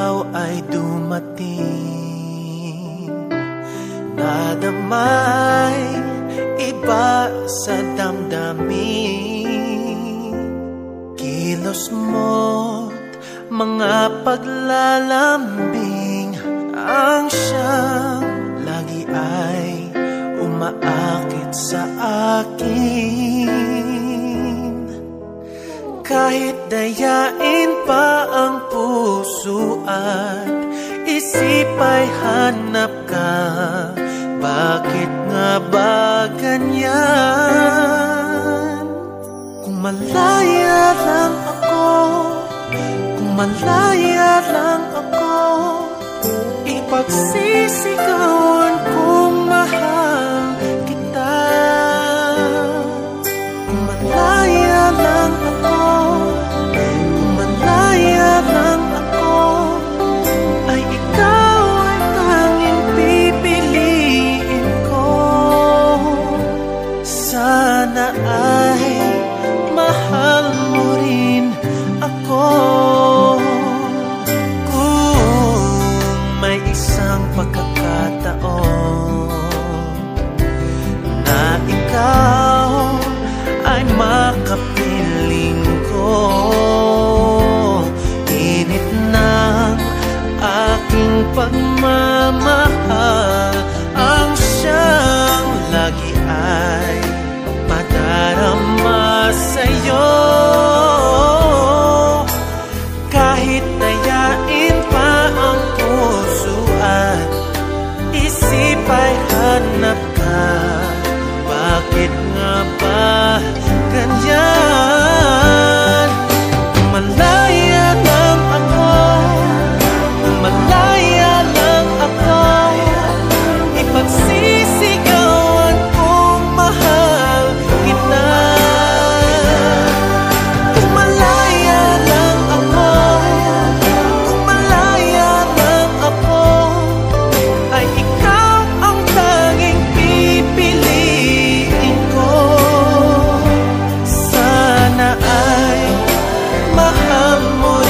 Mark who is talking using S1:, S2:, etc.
S1: ikaw ay dumating, nadamay iba sa damdamin. Kilos mo't mga paglalambing ang siyang lagi ay umaakit sa akin. Kahit dayain pa ang puso at isip ay hanap ka, bakit nga ba ganyan? Kung malaya lang ako, kung malaya lang ako, ipagsisigawan kung mahal kita. Kung malaya lang ako, kung malaya lang ako, ay ikaw ay tanging pipiliin ko. Sana ay mahal mo rin ako. Isang pagkakataon na ikaw ay makapiling ko, init ng aking pagmamahal ang siyang lagi ay madarama sa'yo. Kahit dayain pa ang puso at isip ay hanap ka, bakit nga ba ganyan? Kung malaya lang ako, kung malaya lang ako, ipagsisigawan kung mahal kita. Kung malaya lang ako, kung malaya lang ako, ay ikaw ang tanging pipiliin ko. Sana ay mahal mo